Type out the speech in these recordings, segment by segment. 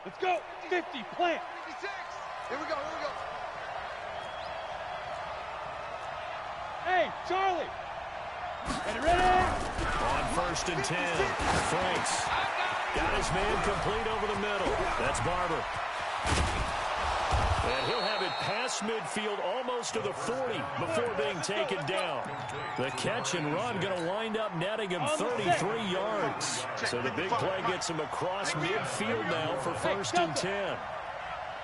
Let's go. 50, plant. 56. Here we go, here we go. Hey, Charlie. Ready? On 1st and 10, Franks got his man complete over the middle. That's Barber. And he'll have it past midfield almost to the 40 before being taken down. The catch and run going to wind up netting him 33 yards. So the big play gets him across midfield now for 1st and 10.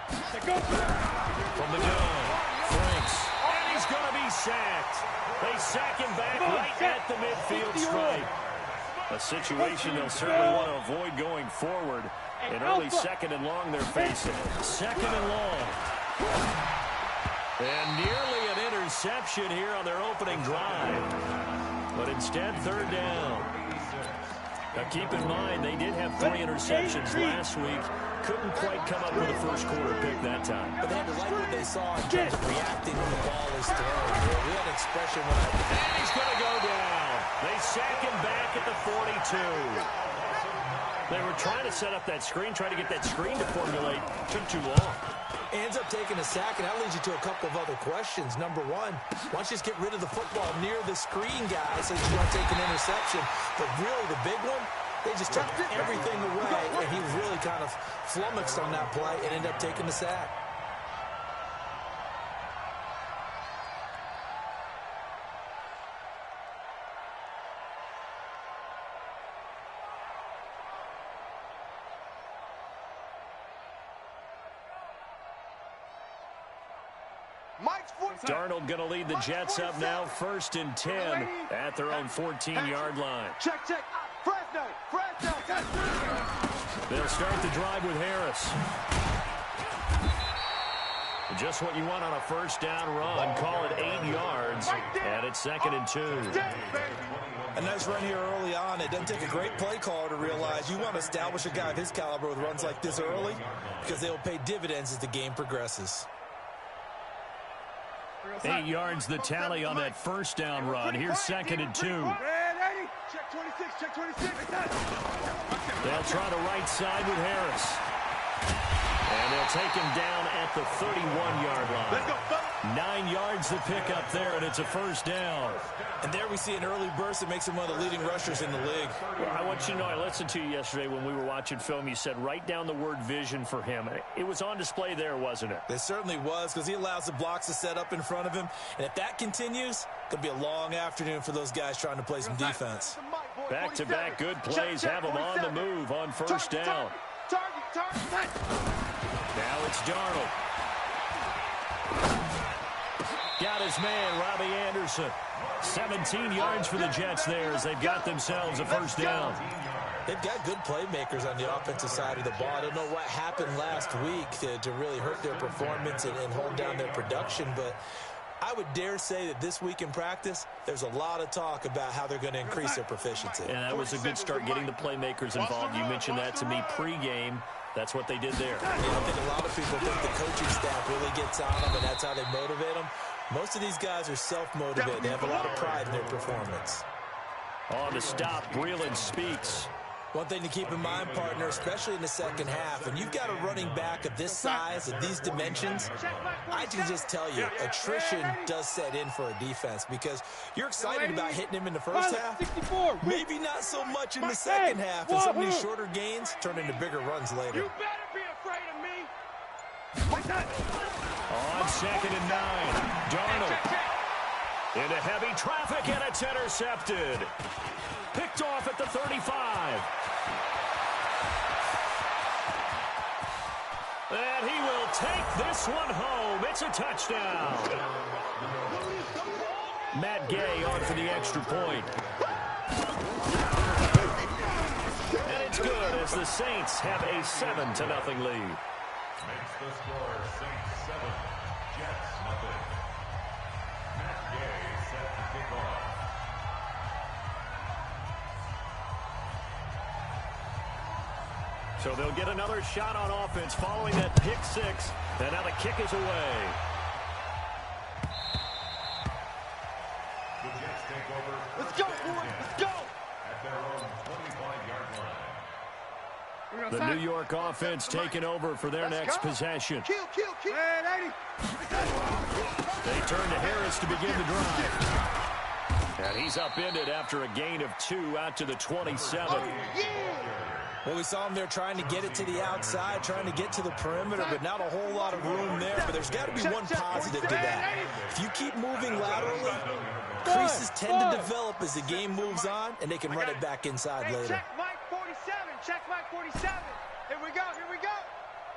From the gun, Franks. And he's going to be sacked. They sack him back right at the midfield stripe. A situation they'll certainly want to avoid going forward. In early 2nd and long they're facing. 2nd and long. And nearly an interception here on their opening drive. But instead, 3rd down. Now keep in mind, they did have 3 interceptions last week. Couldn't quite come up with a first quarter pick that time. But they had to like what they saw in terms of reacting when the ball is thrown. We had an expression when And he's going to go down. They sack him back at the 42. They were trying to set up that screen, trying to get that screen to formulate. Took too long. Ends up taking a sack, and that leads you to a couple of other questions. Number one, why don't you just get rid of the football near the screen, guys, so that you don't take an interception? But really, the big one, they just took everything away, and he was really kind of flummoxed on that play and ended up taking the sack. Darnold going to lead the Jets up now, 1st and 10 at their own 14-yard line. Check. Fresno. They'll start the drive with Harris. Just what you want on a 1st down run. Call it 8 yards, and it's 2nd and 2. A nice run here early on. It doesn't take a great play caller to realize you want to establish a guy of his caliber with runs like this early because they will pay dividends as the game progresses. 8 yards the tally on that 1st down run. Here's 2nd and 2. Check 26. They'll try the right side with Harris. And they'll take him down at the 31-yard line. Let's go, 9 yards to pick up there, and it's a 1st down. And there we see an early burst that makes him one of the leading rushers in the league. Well, I want you to know, I listened to you yesterday when we were watching film. You said write down the word vision for him. It was on display there, wasn't it? It certainly was, because he allows the blocks to set up in front of him. And if that continues, it'll be a long afternoon for those guys trying to play some defense. Back-to-back good plays have him on the move on 1st down. Target. Now it's Darnold. Got his man, Robbie Anderson. 17 yards for the Jets there as they've got themselves a 1st down. They've got good playmakers on the offensive side of the ball. I don't know what happened last week to really hurt their performance and hold down their production, but I would dare say that this week in practice, there's a lot of talk about how they're going to increase their proficiency. And that was a good start getting the playmakers involved. You mentioned that to me pregame. That's what they did there. I think a lot of people think the coaching staff really gets on them, and that's how they motivate them. Most of these guys are self-motivated. They have a lot of pride in their performance. On the stop, Breeland speaks. One thing to keep in mind, partner, especially in the second half, when you've got a running back of this size, of these dimensions, I can just tell you, attrition does set in for a defense because you're excited about hitting him in the first half. Maybe not so much in the second half, and some of these shorter gains turn into bigger runs later. You better be afraid of me. On 2nd and 9, Darnold into heavy traffic, and it's intercepted. Picked off at the 35. And he will take this one home. It's a touchdown. Matt Gay on for the extra point. And it's good as the Saints have a 7-0 lead. Makes the score Saints 7, Jets 0. Matt Gay set to kick off. So they'll get another shot on offense following that pick 6. And now the kick is away. The Jets take over. Let's go, boys. Let's go. At their own 25-yard line. The New York offense taking over for their next possession. Kill. Hey, 80. They turn to Harris to begin the drive. And he's upended after a gain of 2 out to the 27. Well, we saw him there trying to get it to the outside, trying to get to the perimeter, but not a whole lot of room there. But there's got to be one positive to that. If you keep moving laterally, creases tend to develop as the game moves on, and they can run it back inside later. Check Mike 47. Check Mike 47. Here we go.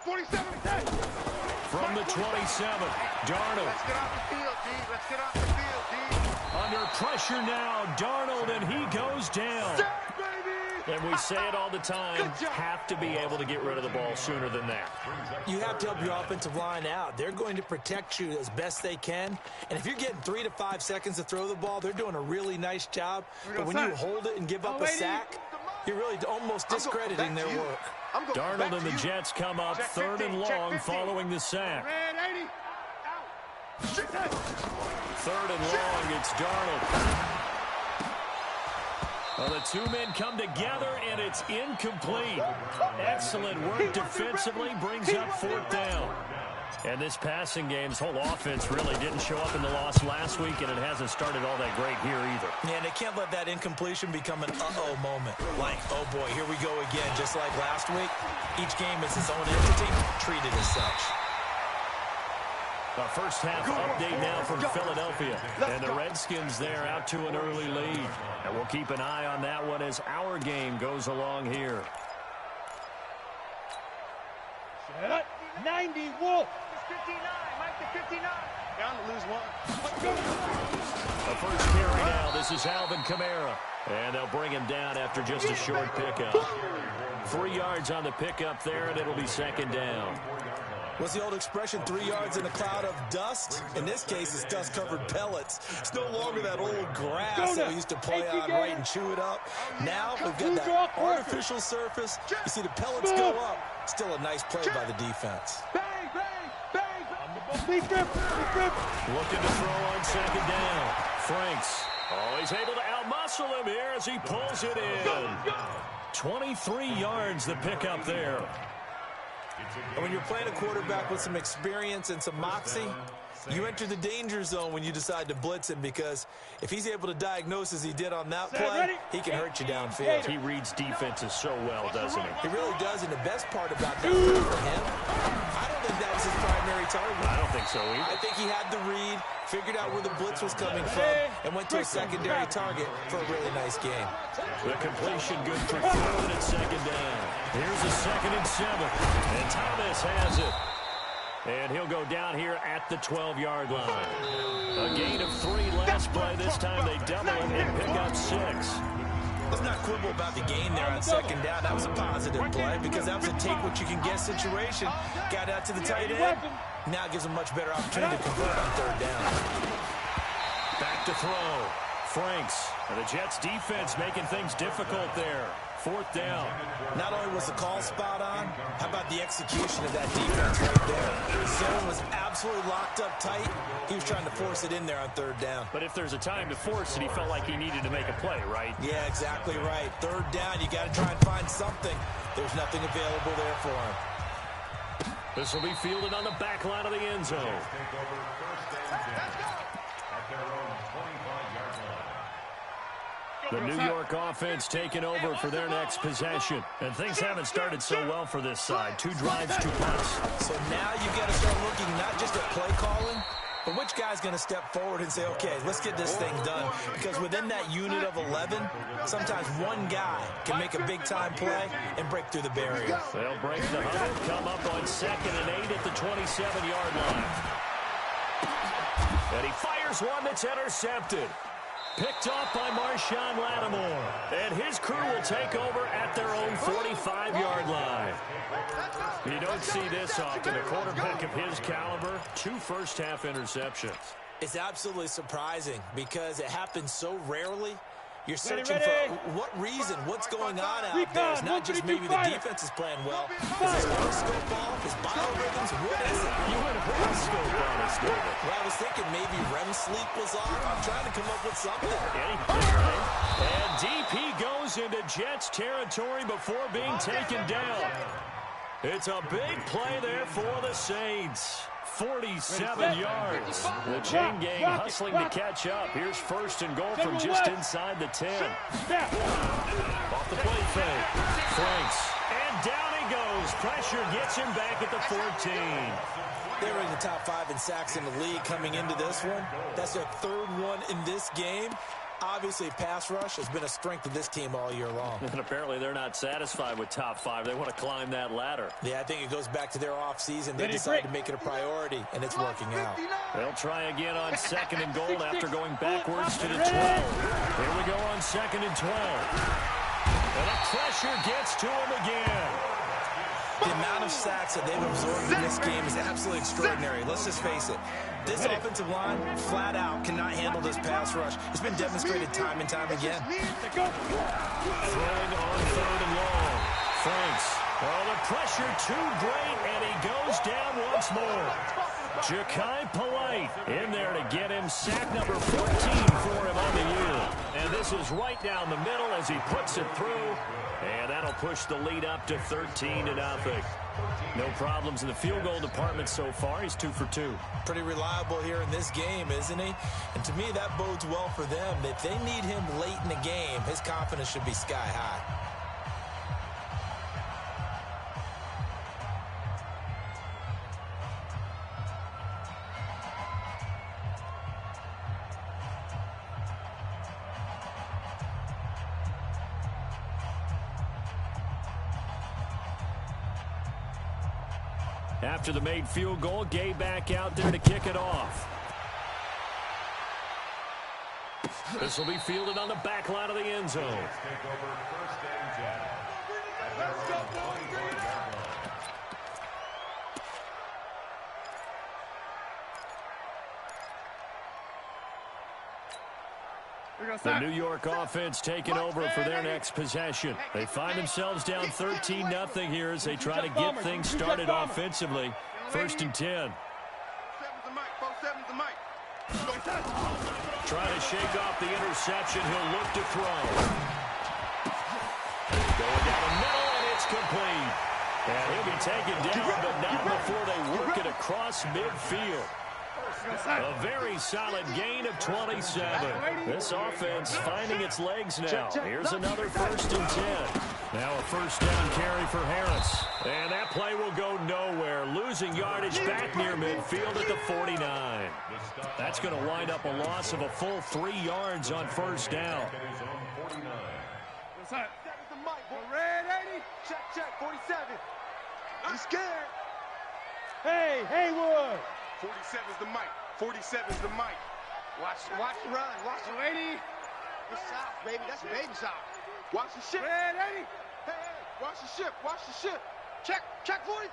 47. From the 27, Darnold. Let's get off the field, D. Let's get off the field, D. Under pressure now, Darnold, and he goes down. And we say it all the time, have to be able to get rid of the ball sooner than that. You have to help your offensive line out. They're going to protect you as best they can. And if you're getting 3 to 5 seconds to throw the ball, they're doing a really nice job. But when you hold it and give up a sack, you're really almost discrediting their work. Darnold and the Jets come up 3rd and long following the sack. 3rd and long, it's Darnold. Well, the two men come together, and it's incomplete. Excellent work defensively, brings up 4th down. And this passing game's whole offense really didn't show up in the loss last week, and it hasn't started all that great here either. Yeah, and they can't let that incompletion become an uh-oh moment. Like, oh boy, here we go again, just like last week. Each game is its own entity, treated as such. The first half update now from Philadelphia. And the Redskins there out to an early lead. And we'll keep an eye on that one as our game goes along here. 90 Wolf. 59. Mike to 59. Down to lose 1. The first carry now. This is Alvin Kamara. And they'll bring him down after just a short pickup. 3 yards on the pickup there, and it'll be 2nd down. What's the old expression, 3 yards in a cloud of dust? In this case, it's dust-covered pellets. It's no longer that old grass that we used to play on, right, and chew it up. Now we've got that artificial surface. You see the pellets go up. Still a nice play by the defense. Looking to throw on 2nd down. Franks. Oh, he's able to outmuscle him here as he pulls it in. 23 yards the pickup there. And when you're playing a quarterback with some experience and some moxie, you enter the danger zone when you decide to blitz him, because if he's able to diagnose as he did on that play, he can hurt you downfield. He reads defenses so well, doesn't he? He really does, and the best part about that play for him, I don't think that was his primary target. I don't think so either. I think he had the read, figured out where the blitz was coming from, and went to a secondary target for a really nice game. The completion good for 4th and 2nd down. Here's a 2nd and 7, and Thomas has it. And he'll go down here at the 12-yard line. A gain of 3 last play. This time they double it and pick up 6. Let's not quibble about the gain there on 2nd down. That was a positive play because that was a take-what-you-can-get situation. Got out to the tight end. Now gives him much better opportunity to convert on 3rd down. Back to throw. Franks. And the Jets defense making things difficult there. 4th down. Not only was the call spot on, how about the execution of that defense right there? The zone was absolutely locked up tight. He was trying to force it in there on 3rd down. But if there's a time to force it, he felt like he needed to make a play, right? Yeah, exactly right. 3rd down, you got to try and find something. There's nothing available there for him. This will be fielded on the back line of the end zone. The New York offense taking over for their next possession. And things haven't started so well for this side. 2 drives, 2 punts. So now you've got to start looking not just at play calling, but which guy's going to step forward and say, okay, let's get this thing done. Because within that unit of 11, sometimes one guy can make a big-time play and break through the barrier. They'll break the huddle, come up on 2nd and 8 at the 27-yard line. And he fires one that's intercepted. Picked off by Marshawn Lattimore. And his crew will take over at their own 45-yard line. You don't see this often. A quarterback of his caliber, 2 first-half interceptions. It's absolutely surprising because it happens so rarely. You're searching for what reason, what's going on out there. It's not just maybe the defense is playing well. Is his horoscope off? His biorhythms? What is it? You went horoscope on us, David. Well, I was thinking maybe REM sleep was off. I'm trying to come up with something. Anything, right? And DP goes into Jets territory before being taken down. It's a big play there for the Saints. 47 yards. The chain gang hustling to catch up. Here's first and goal from just inside the 10. Off the play fake. Franks. And down he goes. Pressure gets him back at the 14. They were in the top 5 in sacks in the league coming into this one. That's their 3rd one in this game. Obviously, pass rush has been a strength of this team all year long. And apparently they're not satisfied with top 5. They want to climb that ladder. Yeah, I think it goes back to their offseason. They decided to make it a priority, and it's working out. They'll try again on 2nd and goal after going backwards to the 12. Here we go on 2nd and 12. And the pressure gets to him again. The amount of sacks that they've absorbed in this game is absolutely extraordinary. Let's just face it. This offensive line, flat out, cannot handle this pass rush. It's been demonstrated time and time again. Throwing on 3rd and long. Franks. Oh, the pressure too great, and he goes down once more. Ja'Kai Polite in there to get him sack number 14 for him on the year. And this is right down the middle as he puts it through. And that'll push the lead up to 13-0. No problems in the field goal department so far. He's 2 for 2. Pretty reliable here in this game, isn't he? And to me, that bodes well for them. If they need him late in the game, his confidence should be sky high. After the made field goal, Gay back out there to kick it off. This will be fielded on the back line of the end zone. Take over 1st and 10. Let's go, The New York offense taking over for their next possession. They find themselves down 13-0 here as they try to get things started offensively. 1st and 10. Trying to shake off the interception. He'll look to throw. Going down the middle, and it's complete. And he'll be taken down, but not before they work it across midfield. A very solid gain of 27. This offense finding its legs now. Here's another 1st and 10. Now a 1st down carry for Harris. And that play will go nowhere. Losing yardage back near midfield at the 49. That's going to wind up a loss of a full 3 yards on 1st down. Red 80. Check, 47. I'm scared. Hey, Haywood. 47's the mic. 47's the mic. Watch the run. Watch the 80. It's south, baby. That's a baby south. Watch the ship. Red 80. Hey, watch the ship. Watch the ship. Check 43.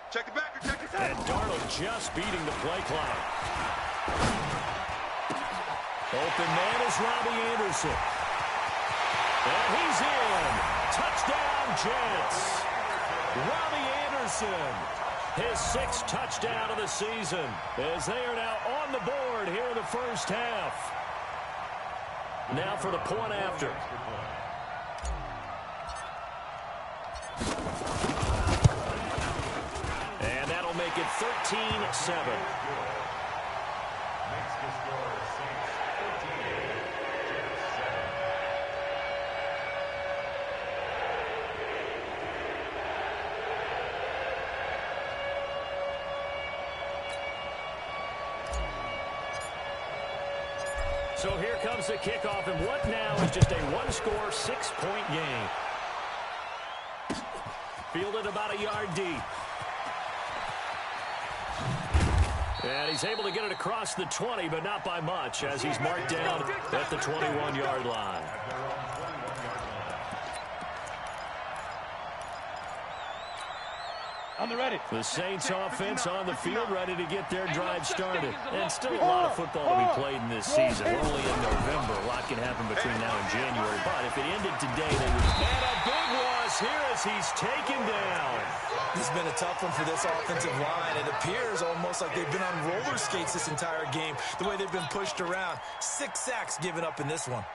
Check the backer. Check the And Darnold just beating the play clock. Open man is Robbie Anderson. And he's in. Touchdown, Jets. Robbie Anderson. His 6th touchdown of the season as they are now on the board here in the 1st half. Now for the point after. And that'll make it 13-7. Makes the score Saints 13, Jets 7. So here comes the kickoff, and what now is just a 1-score, 6-point game. Fielded about a yard deep. And he's able to get it across the 20, but not by much, as he's marked down at the 21-yard line. On the ready. The Saints offense on the field, ready to get their drive started. And still a lot of football to be played in this season. We're only in November. A lot can happen between now and January. But if it ended today, they would... And a big loss here as he's taken down. This has been a tough one for this offensive line. It appears almost like they've been on roller skates this entire game, the way they've been pushed around. 6 sacks given up in this one.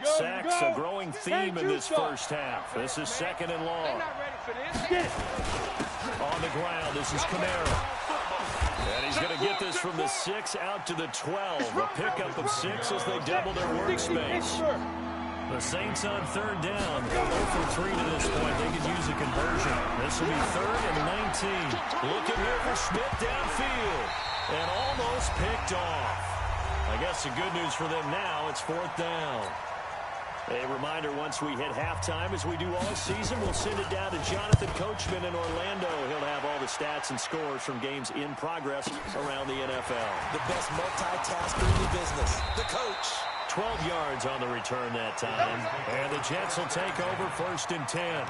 Sacks, a growing theme in this first half. This is 2nd and long. On the ground, this is Kamara. And he's going to get this from the 6 out to the 12. A pickup of 6 as they double their workspace. The Saints on 3rd down. 0 for 3 to this point. They could use a conversion. This will be 3rd and 19. Looking here for Smith downfield. And almost picked off. I guess the good news for them now, it's 4th down. A reminder, once we hit halftime, as we do all season, we'll send it down to Jonathan Coachman in Orlando. He'll have all the stats and scores from games in progress around the NFL. The best multitasker in the business, the coach. 12 yards on the return that time. And the Jets will take over 1st and 10.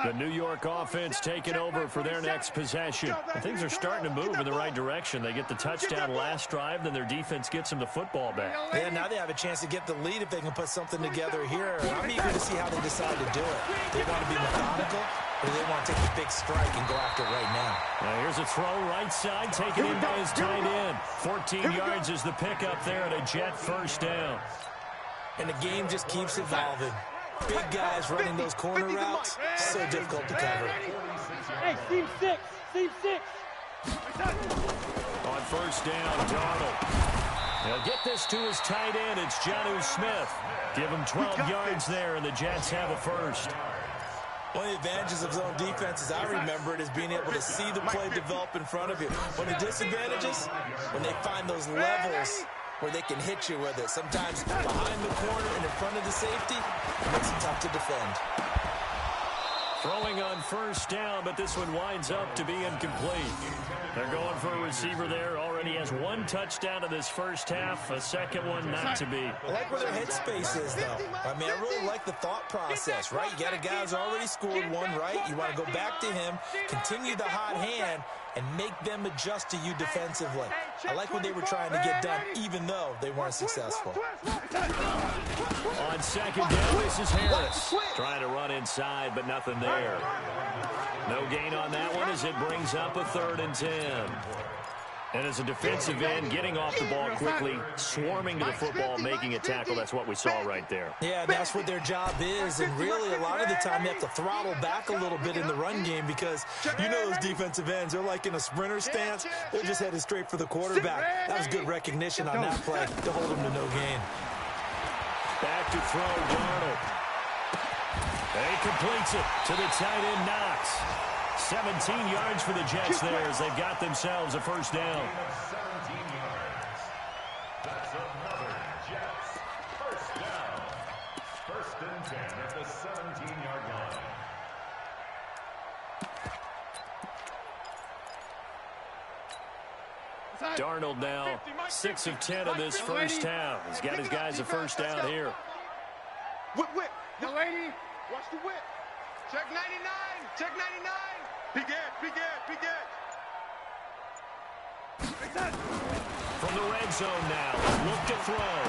The New York offense taking over for their next possession. And things are starting to move in the right direction. They get the touchdown last drive, then their defense gets them the football back. Yeah, now they have a chance to get the lead if they can put something together here. I'm eager to see how they decide to do it. They want to be methodical, or they want to take the big strike and go after it right now. Now here's a throw right side, taken in by his tight end. 14 yards is the pickup there at a Jet 1st down. And the game just keeps evolving. Big guys running those corner routes, so difficult to cover. Hey, team 6. Team 6. On 1st down, Darnold. He'll get this to his tight end. It's Jonnu Smith. Give him 12 yards there, and the Jets have a 1st. One of the advantages of zone defense, as I remember it, is being able to see the play develop in front of you. One of the disadvantages, when they find those levels where they can hit you with it. Sometimes behind the corner and in front of the safety, it makes it tough to defend. Throwing on 1st down, but this one winds up to be incomplete. They're going for a receiver there. Already has 1 touchdown in this first half. A second one not to be. I like where their headspace is, though. I mean, I really like the thought process, right? You got a guy who's already scored 1, right? You want to go back to him, continue the hot hand, and make them adjust to you defensively. I like what they were trying to get done, even though they weren't successful. On 2nd down, this is Harris. Trying to run inside, but nothing there. No gain on that one as it brings up a 3rd and 10. And as a defensive end, getting off the ball quickly, swarming to the football, making a tackle, that's what we saw right there. Yeah, that's what their job is, and really a lot of the time you have to throttle back a little bit in the run game because you know those defensive ends, they're like in a sprinter stance. They're just headed straight for the quarterback. That was good recognition on that play to hold them to no gain. Back to throw, Darnold. He completes it to the tight end, Knox. 17 yards for the Jets there as they've got themselves a 1st down. 17 yards. That's another Jets 1st down. 1st and 10 at the 17-yard line. Darnold now 6 of 10 in this first half. He's got his guys a 1st down here. Whip. Young lady, watch the whip. Check 99. Check 99. Big Ed. From the red zone now, look to throw.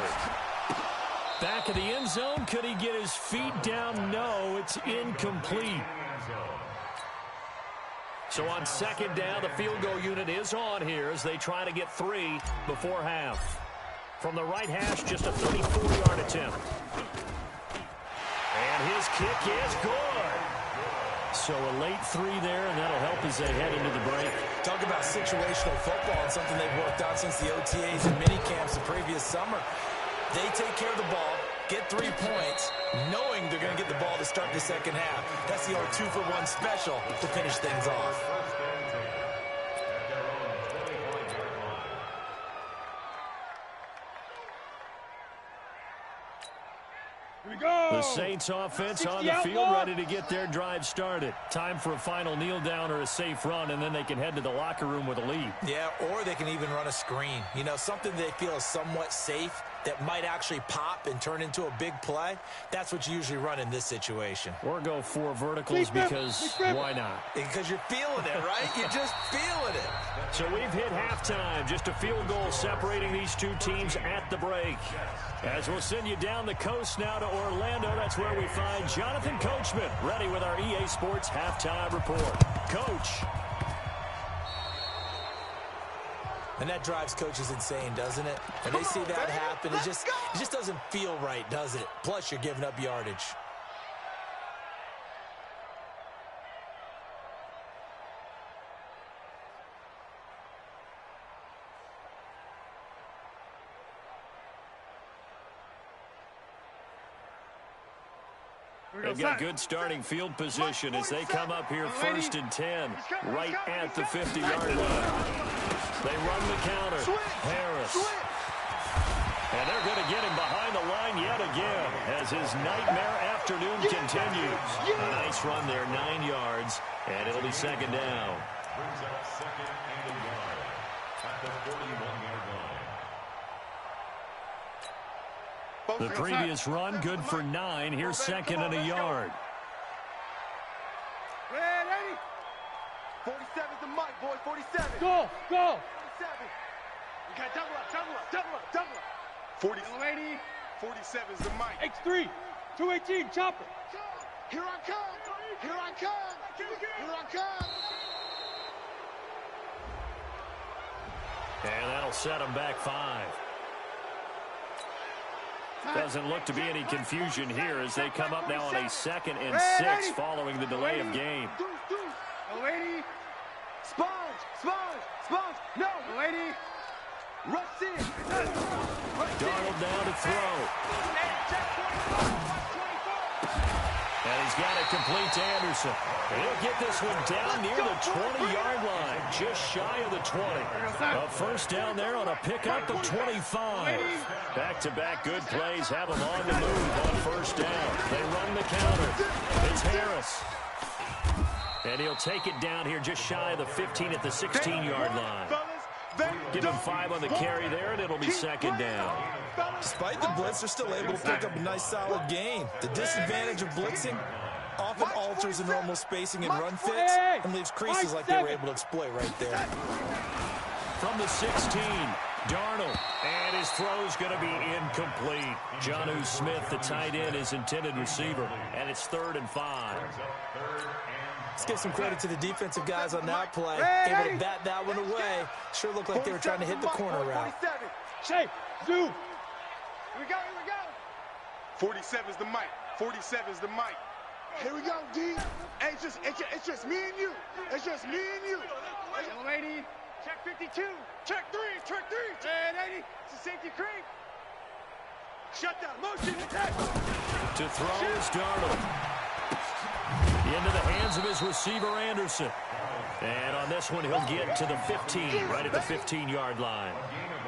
Back of the end zone, could he get his feet down? No, it's incomplete. So on 2nd down, the field goal unit is on here as they try to get 3 before half. From the right hash, just a 34-yard attempt. And his kick is good. So a late 3 there, and that'll help as they head into the break. Talk about situational football and something they've worked on since the OTAs and minicamps the previous summer. They take care of the ball, get 3 points, knowing they're going to get the ball to start the second half. That's the old 2-for-1 special to finish things off. The The Saints offense on the field, ready to get their drive started. Time for a final kneel down or a safe run, and then they can head to the locker room with a lead. Yeah, or they can even run a screen. You know, something they feel is somewhat safe that might actually pop and turn into a big play. That's what you usually run in this situation. Or go 4 verticals because why not? Because you're feeling it, right? You're just feeling it. So we've hit halftime. Just a field goal separating these two teams at the break. As we'll send you down the coast now to Orlando, that's where we find Jonathan Coachman, ready with our EA Sports halftime report. Coach. And that drives coaches insane, doesn't it? When they see that happen, it just doesn't feel right, does it? Plus, you're giving up yardage. They've got good starting field position as they come up here 1st and 10, right at the 50-yard line. They run the counter. Harris. And they're going to get him behind the line yet again as his nightmare afternoon continues. A nice run there, 9 yards, and it'll be 2nd down. Brings up 2nd and a yard at the 41-yard line. The previous run, good for 9. Here's 2nd and a yard. Ready? 47's the mic, boy. 47. Go, go. 47. You got double up, double up, double up, double up. 40. 47's the mic. X3, 218, chopper. Here I come. Here I come. Here I come. And that'll set them back 5. Doesn't look to be any confusion here as they come up now on a 2nd and 6 following the delay of game. Lady. Sponge. No, lady. Rush in. Darnold down to throw. And he's got it complete to Anderson. And he'll get this one down near the 20-yard line, just shy of the 20. A 1st down there on a pickup of 25. Back-to-back good plays have them on the move on 1st down. They run the counter. It's Harris. And he'll take it down here just shy of the 15 at the 16-yard line. Give him 5 on the carry there, and it'll be 2nd down. Despite the blitz, they're still able to pick up a nice, solid gain. The disadvantage of blitzing often alters the normal spacing and run fits and leaves creases like they were able to exploit right there. From the 16, Darnold, and his throw's going to be incomplete. Jonnu Smith, the tight end, his intended receiver, and it's 3rd and 5. Let's give some credit to the defensive guys on that play. Able to bat that one away. Sure looked like they were trying to hit the corner route. Shape, zoom. Here we go. 47's the mic. 47's the mic. Here we go, D. Hey, it's just me and you. It's just me and you. Young lady. Check 52. Check 3. Ready? It's a safety creep. Shut down. Motion. Attack. To throw is Darnold. Into the hands of his receiver, Anderson. And on this one, he'll get to the 15, right at the 15-yard line.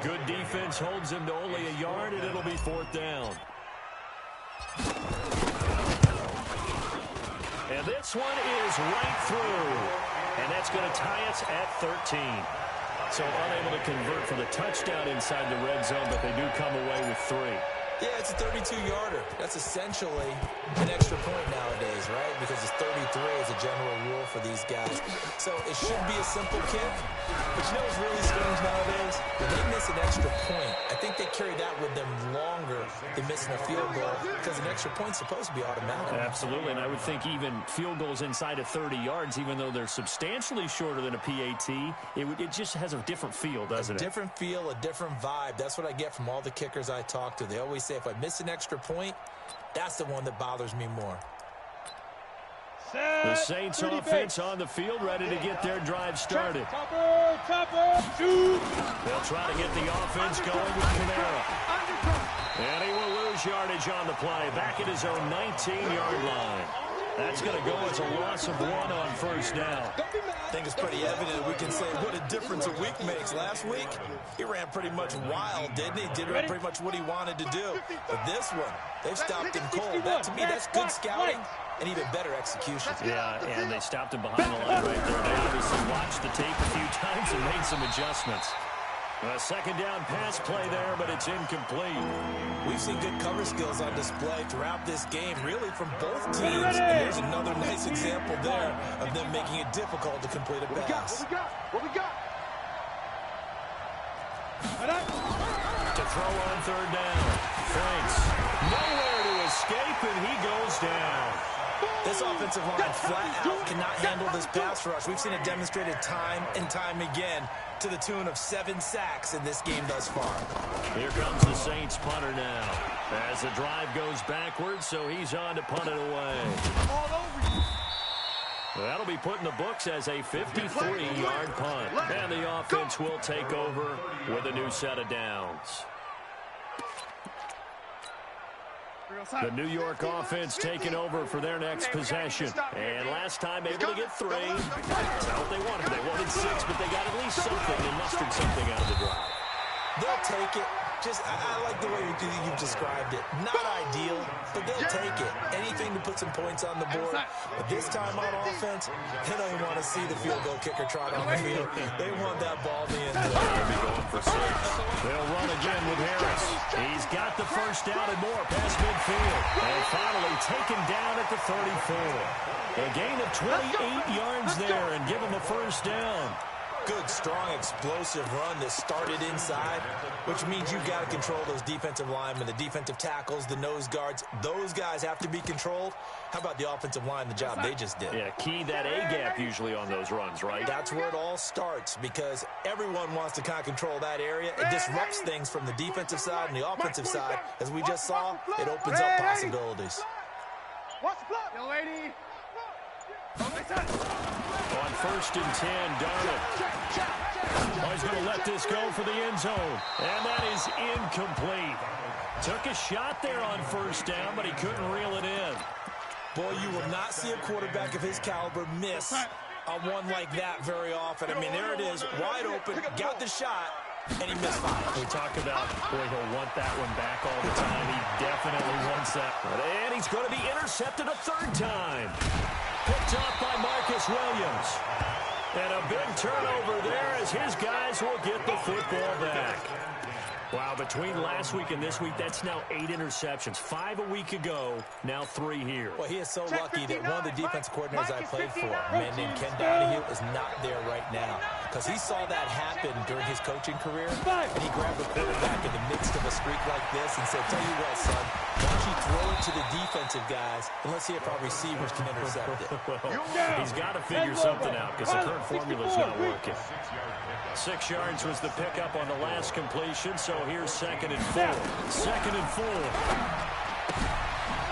Good defense holds him to only a yard, and it'll be 4th down. And this one is right through. And that's going to tie us at 13. So unable to convert for the touchdown inside the red zone, but they do come away with 3. Yeah, it's a 32-yarder. That's essentially an extra point nowadays, right? Because it's 33 as a general rule for these guys. So it should be a simple kick. But you know what's really strange nowadays? When they miss an extra point, I think they carry that with them longer than missing a field goal because an extra point's supposed to be automatic. Absolutely, and I would think even field goals inside of 30 yards, even though they're substantially shorter than a PAT, it just has a different feel, doesn't it? A different feel, a different vibe. That's what I get from all the kickers I talk to. They always say, if I miss an extra point, that's the one that bothers me more. The Saints offense on the field, ready to get their drive started. Chopper, shoot. They'll try to get the offense going with Kamara. And he will lose yardage on the play, back at his own 19-yard line. That's going to go as a loss of 1 on first down. I think it's pretty evident we can say what a difference a week makes. Last week, he ran pretty much wild, didn't he? Did pretty much what he wanted to do. But this one, they've stopped him cold. That, to me, that's good scouting and even better execution. Yeah, and they stopped him behind the line right there. They obviously watched the tape a few times and made some adjustments. A second down pass play there, but it's incomplete. We've seen good cover skills on display throughout this game, really from both teams. And there's another nice example there of them making it difficult to complete a pass. What we got? To throw on third down. Franks nowhere to escape, and he goes down. This offensive line flat out cannot handle this pass rush. We've seen it demonstrated time and time again to the tune of 7 sacks in this game thus far. Here comes the Saints punter now. As the drive goes backwards, so he's on to punt it away. That'll be put in the books as a 53-yard punt. And the offense will take over with a new set of downs. The New York offense taking over for their next possession. And last time able to get 3. That's not what they wanted. They wanted 6, but they got at least something and mustered something out of the drive. They'll take it. I like the way you've described it. Not ideal, but they'll take it. Anything to put some points on the board. But this time on offense, they don't even want to see the field goal kicker trot on the field. They want that ball in the end zone. They'll be going for 6. They'll run again with Harris. He's got the first down and more past midfield. And finally taken down at the 34. A gain of 28 yards there and give him a first down. Good, strong, explosive run that started inside, which means you've got to control those defensive linemen, the defensive tackles, the nose guards. Those guys have to be controlled. How about the offensive line, the job they just did? Yeah, key that A-gap usually on those runs, right? That's where it all starts because everyone wants to kind of control that area. It disrupts things from the defensive side and the offensive side. As we just saw, it opens up possibilities. Watch the block, young lady. On first and 10, Darnold. Oh, he's going to let this go for the end zone. And that is incomplete. Took a shot there on first down, but he couldn't reel it in. Boy, you will not see a quarterback of his caliber miss a one like that very often. I mean, there it is, wide open, got the shot, and he missed 5. We talk about, boy, he'll want that one back all the time. He definitely wants that. And he's going to be intercepted a 3rd time. Picked off by Marcus Williams. And a big turnover there as his guys will get the football back. Wow, between last week and this week, that's now 8 interceptions. 5 a week ago, now 3 here. Well, he is so lucky that one of the defense coordinators I played for, a man named Ken Donahue, is not there right now. Because he saw that happen during his coaching career, and he grabbed the quarterback in the midst of a streak like this and said, tell you what, son, why don't you throw it to the defensive guys, and let's see if our receivers can intercept it. Well, he's got to figure something out because the current formula's not working. 6 yards was the pickup on the last completion, so here's 2nd and 4. 2nd and 4.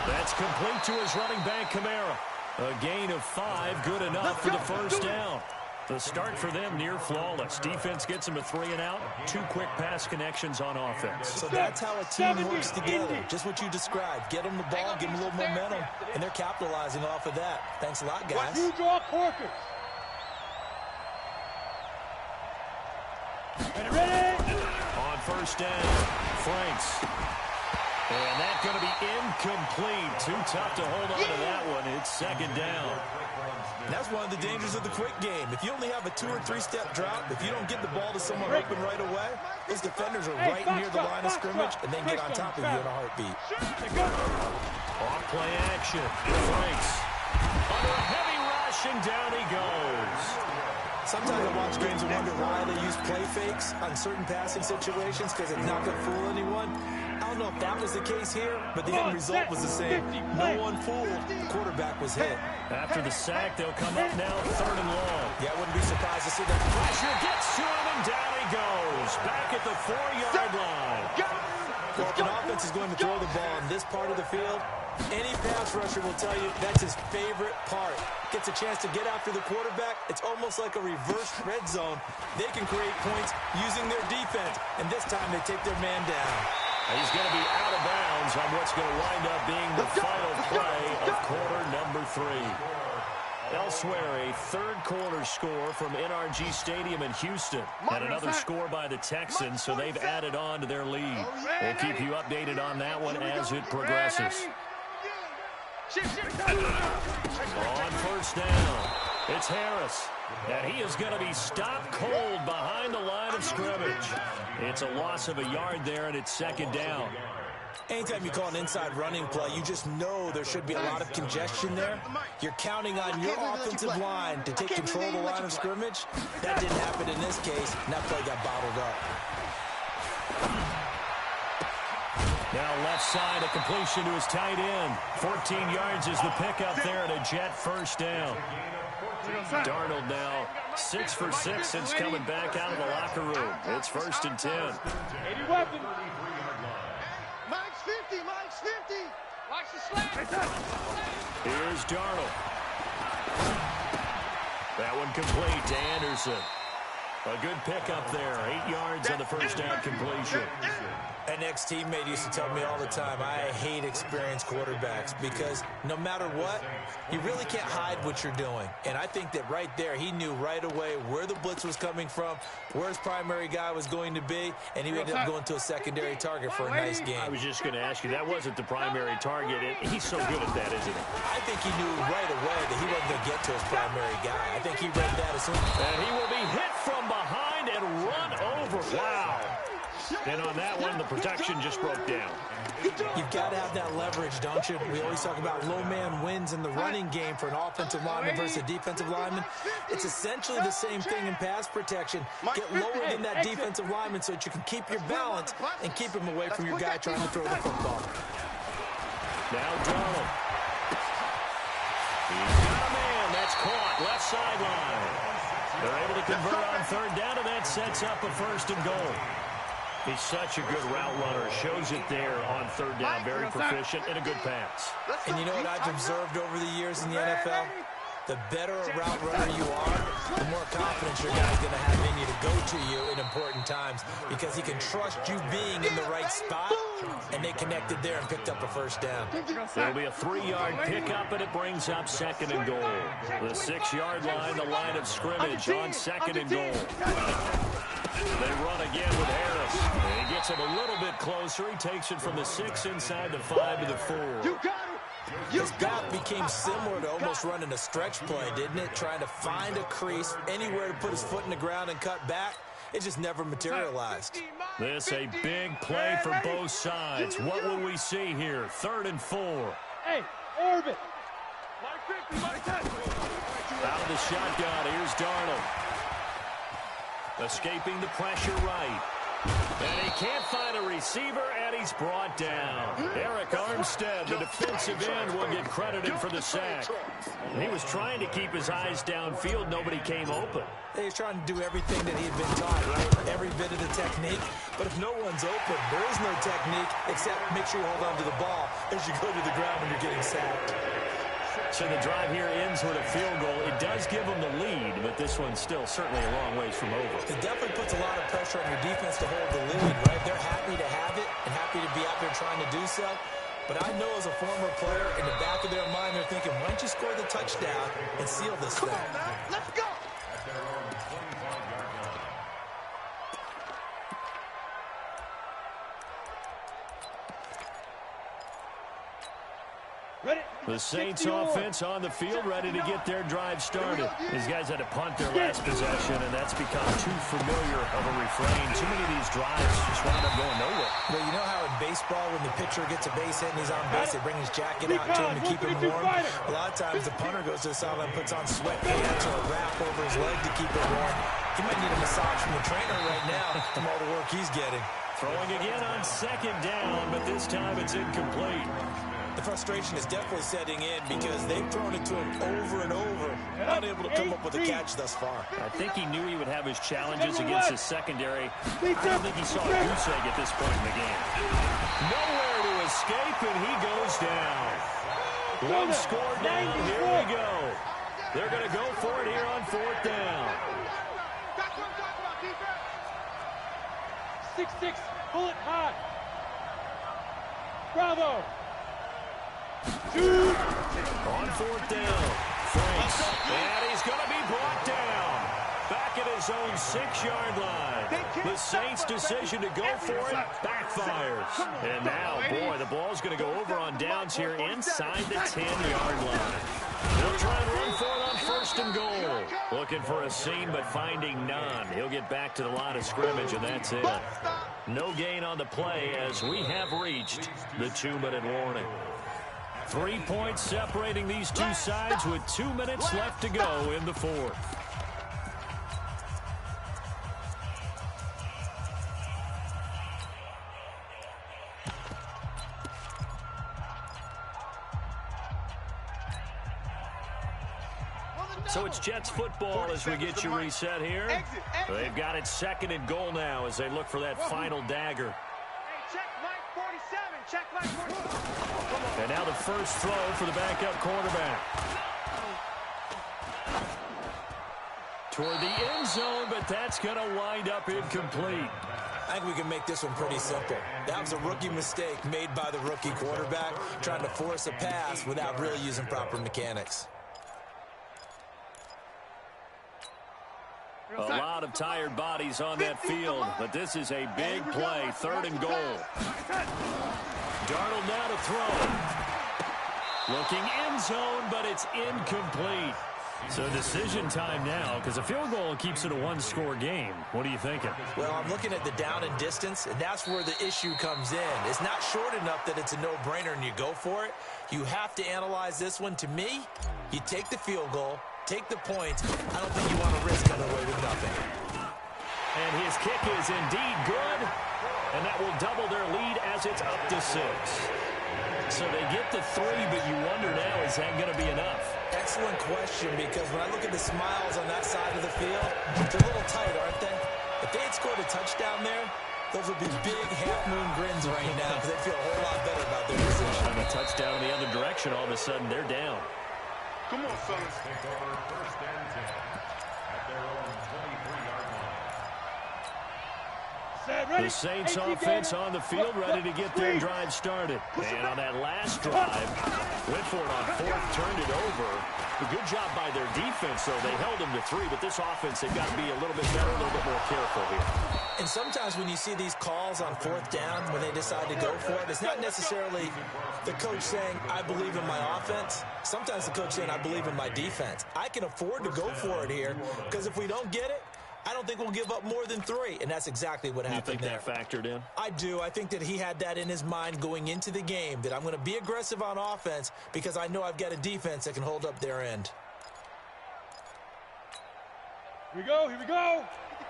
That's complete to his running back, Kamara. A gain of 5, good enough for the first down. The start for them near flawless. Defense gets them a 3 and out. 2 quick pass connections on offense. So that's how a team works together. Just what you described. Get them the ball, give them a little momentum, and they're capitalizing off of that. Thanks a lot, guys. You draw Corker. On first down, Franks. And that's going to be incomplete. Too tough to hold on to that one. It's 2nd down. And that's one of the dangers of the quick game. If you only have a 2- or 3-step drop, if you don't get the ball to someone open right away, those defenders are right near the line of scrimmage, and they can get on top of you in a heartbeat. Off play action. Franks. Under a heavy rush, and down he goes. Sometimes I watch games and wonder why they use play fakes on certain passing situations because it's not going to fool anyone. I don't know if that was the case here, but the end result was the same. No one fooled. The quarterback was hit. After the sack, they'll come up now 3rd and long. Yeah, I wouldn't be surprised to see that. Pressure gets to him, and down he goes. Back at the 4-yard line. Well, if an offense is going to throw the ball on this part of the field, any pass rusher will tell you that's his favorite part. Gets a chance to get after the quarterback. It's almost like a reverse red zone. They can create points using their defense, and this time they take their man down. He's going to be out of bounds on what's going to wind up being the final play of quarter number 3. Elsewhere, a third-quarter score from NRG Stadium in Houston. And another score by the Texans, so they've added on to their lead. We'll keep you updated on that one as it progresses. On first down, it's Harris. And he is going to be stopped cold behind the line of scrimmage. It's a loss of a yard there, and it's second down. Anytime you call an inside running play, you just know there should be a lot of congestion there. You're counting on your offensive line to take control of the line of scrimmage. That didn't happen in this case, and that play got bottled up. Now left side, a completion to his tight end. 14 yards is the pickup there at a Jet first down. Darnold now 6 for 6 since coming back out of the locker room. It's 1st and 10. 80 weapon. Mike's 50, Mike's 50. Watch the slap. Here's Darnold. That one complete to Anderson. A good pickup there. 8 yards on the first down completion. An ex-teammate used to tell me all the time, I hate experienced quarterbacks because no matter what, you really can't hide what you're doing. And I think that right there, he knew right away where the blitz was coming from, where his primary guy was going to be, and he ended up going to a secondary target for a nice game. I was just going to ask you, that wasn't the primary target. He's so good at that, isn't he? I think he knew right away that he wasn't going to get to his primary guy. I think he read that as soon as... And he will be hit from behind and run over. Wow. And on that one, the protection just broke down. You've got to have that leverage, don't you? We always talk about low man wins in the running game for an offensive lineman versus a defensive lineman. It's essentially the same thing in pass protection. Get lower than that defensive lineman so that you can keep your balance and keep him away from your guy trying to throw the football. Now Darnold. He's got a man. That's caught. Left sideline. They're able to convert on third down, and that sets up a 1st and goal. He's such a good route runner. Shows it there on third down. Very proficient and a good pass. And you know what I've observed over the years in the NFL? The better a route runner you are, the more confidence your guy's going to have in you to go to you in important times because he can trust you being in the right spot, and they connected there and picked up a 1st down. There'll be a 3-yard pickup, and it brings up 2nd and goal. The 6-yard line, the line of scrimmage on 2nd and goal. They run again with Harris. And he gets it a little bit closer. He takes it from the 6 inside the 5 to the 4. His gap became similar to almost running a stretch play, didn't it? Trying to find a crease, anywhere to put his foot in the ground and cut back. It just never materialized. This a big play for both sides. What will we see here? 3rd and 4. Hey, orbit. Out of the shotgun, here's Darnold. Escaping the pressure right. And he can't find a receiver, and he's brought down. Eric Armstead, the defensive end, will get credited for the sack. He was trying to keep his eyes downfield. Nobody came open. He was trying to do everything that he had been taught, right? Every bit of the technique. But if no one's open, there is no technique except make sure you hold on to the ball as you go to the ground when you're getting sacked. So the drive here ends with a field goal. It does give them the lead, but this one's still certainly a long ways from over. It definitely puts a lot of pressure on your defense to hold the lead, right? They're happy to have it and happy to be out there trying to do so. But I know as a former player, in the back of their mind, they're thinking, why don't you score the touchdown and seal this thing? Come on, man. Let's go. The Saints offense on the field, ready to get their drive started. These guys had to punt their last possession, and that's become too familiar of a refrain. Too many of these drives just wound up going nowhere. Well, you know how in baseball, when the pitcher gets a base hit and he's on base, they bring his jacket out to him to keep him warm. A lot of times the punter goes to the sideline, puts on sweatpants or a wrap over his leg to keep it warm. He might need a massage from the trainer right now from all the work he's getting. Throwing again on 2nd down, but this time it's incomplete. The frustration is definitely setting in because they've thrown it to him over and over, not able to come up with a catch thus far. I think he knew he would have his challenges against his secondary. I don't think he saw a goose egg at this point in the game. Nowhere to escape, and he goes down. One score down. Here we go. They're going to go for it here on 4th down. 6-6, bullet hot. Bravo. On 4th down, Franks, and he's going to be brought down. Back at his own 6-yard line. The Saints' decision to go for it backfires. And now, boy, the ball's going to go over on downs here inside the 10-yard line. They'll try and run for it on 1st and goal. Looking for a seam, but finding none. He'll get back to the line of scrimmage, and that's it. No gain on the play as we have reached the 2-minute warning. 3 points separating these two sides with 2 minutes left to go in the 4th. So it's Jets football as we get you reset here. They've got it 2nd and goal now as they look for that final dagger. Check Mike 47. Check Mike 47. And now the first throw for the backup quarterback. Toward the end zone, but that's going to wind up incomplete. I think we can make this one pretty simple. That was a rookie mistake made by the rookie quarterback, trying to force a pass without really using proper mechanics. A lot of tired bodies on that field, but this is a big play, 3rd and goal. Darnold now to throw. Looking end zone, but it's incomplete. So decision time now, because a field goal keeps it a 1-score game. What are you thinking? Well, I'm looking at the down and distance, and that's where the issue comes in. It's not short enough that it's a no-brainer and you go for it. You have to analyze this one. To me, you take the field goal, take the points. I don't think you want to risk getting away with nothing. And his kick is indeed good, and that will double their lead as it's up to 6. So they get the 3, but you wonder now, is that going to be enough? Excellent question, because when I look at the smiles on that side of the field, they're a little tight, aren't they? If they had scored a touchdown there, those would be big half-moon grins right now because they feel a whole lot better about their position. And a touchdown in the other direction, all of a sudden they're down. Come on, fellas. Take over 1st and 10 at their own 23-yard line. The Saints offense on the field, ready to get their drive started. And on that last drive, went for it on 4th, turned it over. A good job by their defense, though. They held them to 3, but this offense, they've got to be a little bit better, a little bit more careful here. And sometimes when you see these calls on 4th down, when they decide to go for it, it's not necessarily the coach saying, I believe in my offense. Sometimes the coach saying, I believe in my defense. I can afford to go for it here, because if we don't get it, I don't think we'll give up more than 3, and that's exactly what happened there. You think that factored in? I do. I think that he had that in his mind going into the game, that I'm going to be aggressive on offense because I know I've got a defense that can hold up their end. Here we go.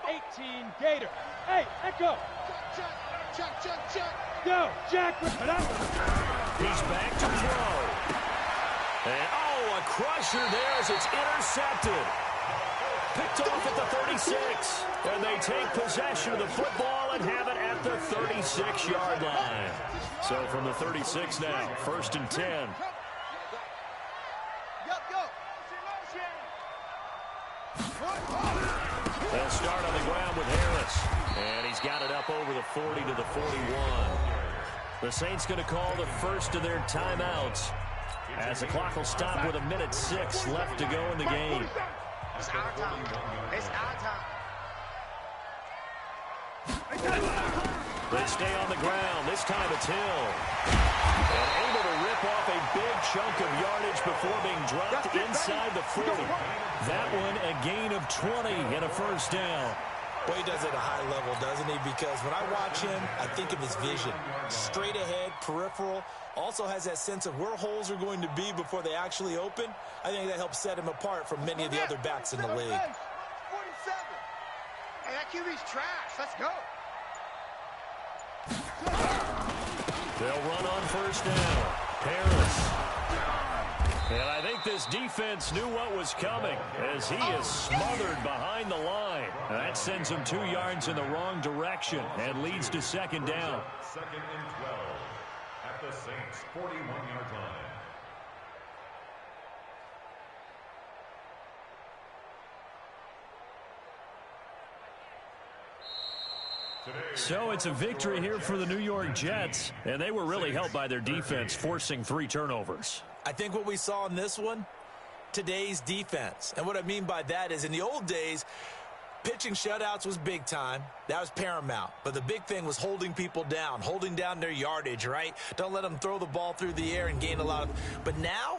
18 Gator. Hey, Echo. Check. Go, Jack. Rip it up. He's back to throw. And, a crusher there as it's intercepted. Picked off at the 36. And they take possession of the football and have it at the 36-yard line. So from the 36 now, 1st and 10. They'll start on the ground with Harris. And he's got it up over the 40 to the 41. The Saints going to call the first of their timeouts as the clock will stop with 1:06 left to go in the game. It's our time. It's our time. They stay on the ground. This time it's Hill. And able to rip off a big chunk of yardage before being dropped inside the 40. That one a gain of 20 and a 1st down. Well, he does it at a high level, doesn't he? Because when I watch him, I think of his vision. Straight ahead, peripheral. Also has that sense of where holes are going to be before they actually open. I think that helps set him apart from many of the other backs in the league. 47. Hey, that QB's trash. Let's go. They'll run on 1st down. Harris. And I think this defense knew what was coming as he is smothered behind the line. And that sends him 2 yards in the wrong direction and leads to 2nd down. 2nd and 12 at the Saints' 41-yard line. So it's a victory here for the New York Jets, and they were really helped by their defense forcing 3 turnovers. I think what we saw in this one today's defense. And what I mean by that is in the old days, pitching shutouts was big time. That was paramount. But the big thing was holding people down, holding down their yardage, right? Don't let them throw the ball through the air and gain a lot of... But now,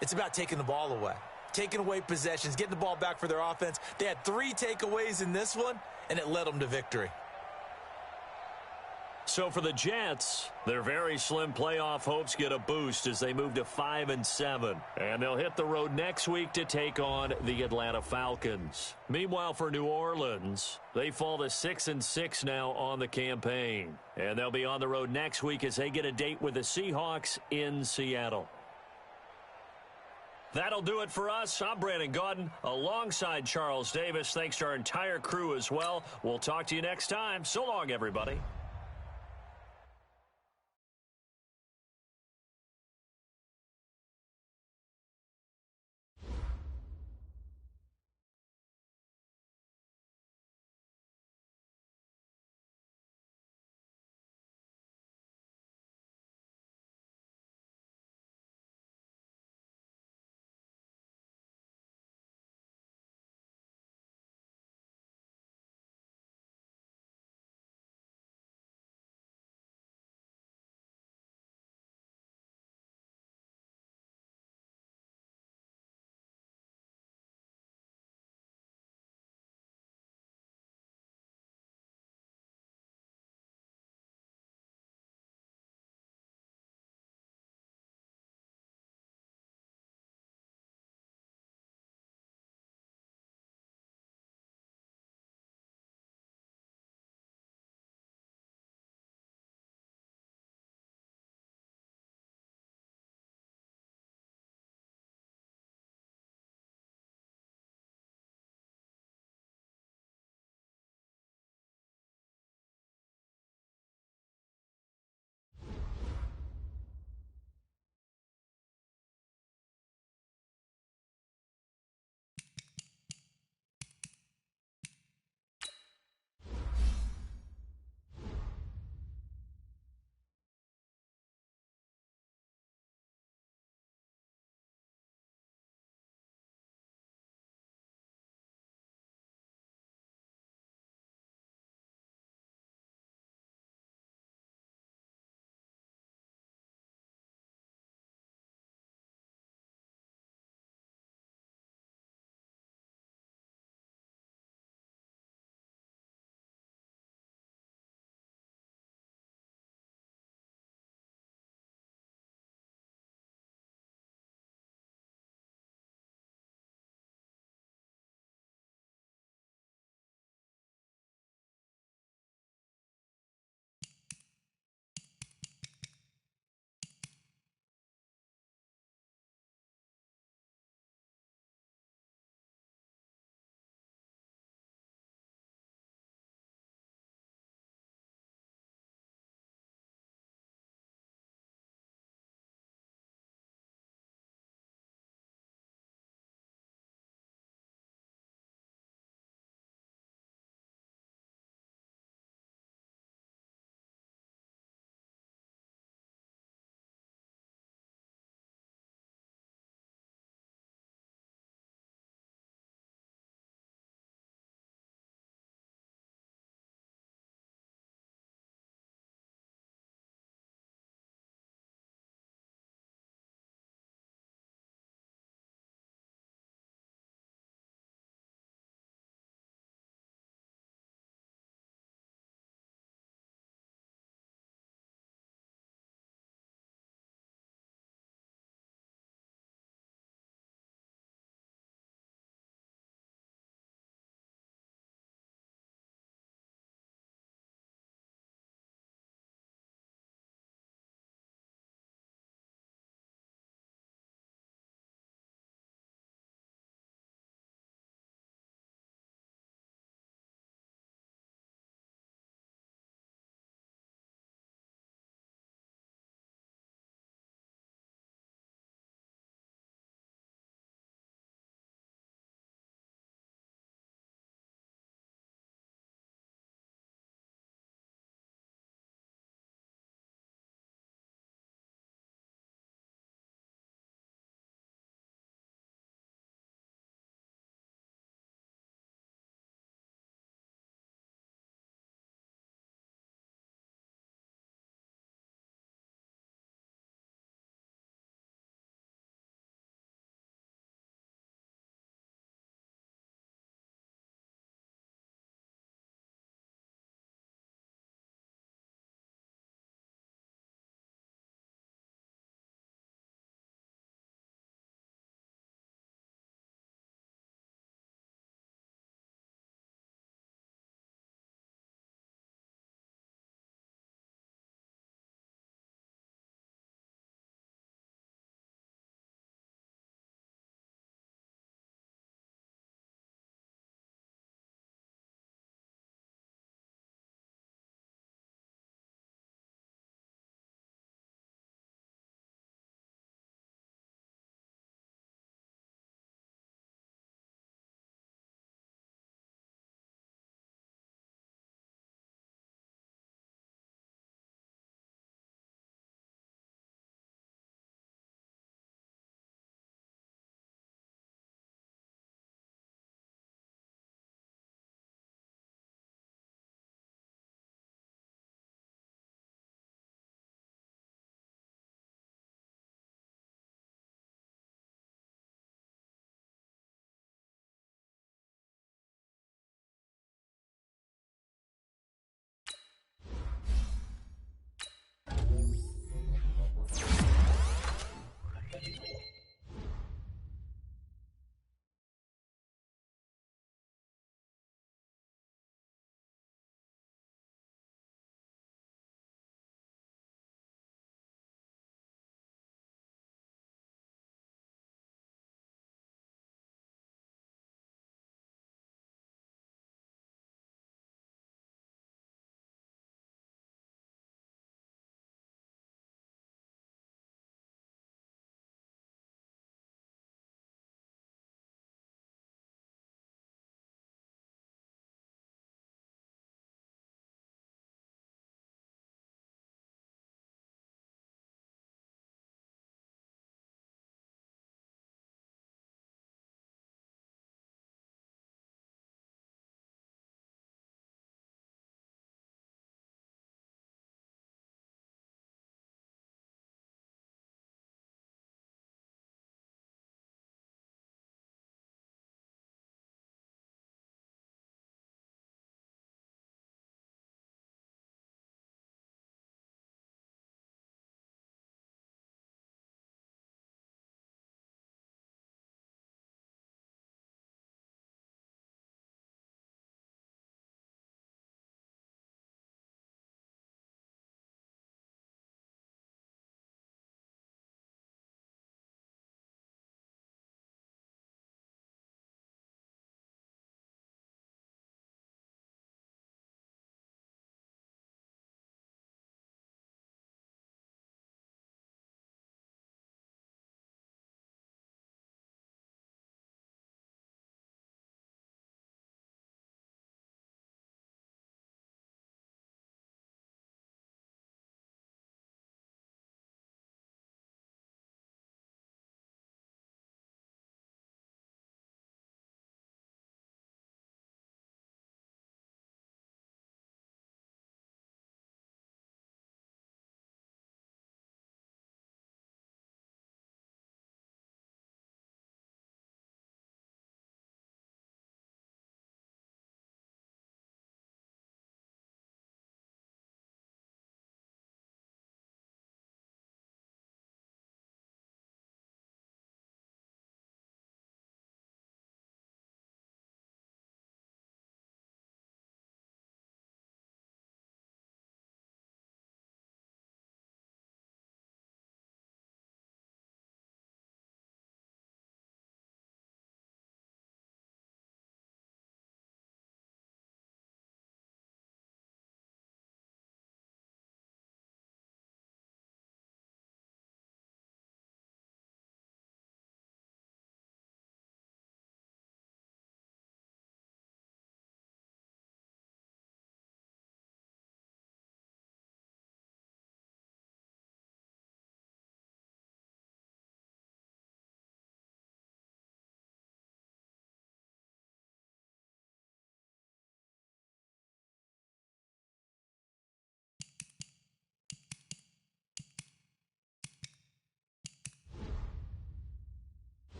it's about taking the ball away, taking away possessions, getting the ball back for their offense. They had 3 takeaways in this one, and it led them to victory. So for the Jets, their very slim playoff hopes get a boost as they move to 5-7. And they'll hit the road next week to take on the Atlanta Falcons. Meanwhile, for New Orleans, they fall to 6-6 now on the campaign. And they'll be on the road next week as they get a date with the Seahawks in Seattle. That'll do it for us. I'm Brandon Gaudin alongside Charles Davis. Thanks to our entire crew as well. We'll talk to you next time. So long, everybody.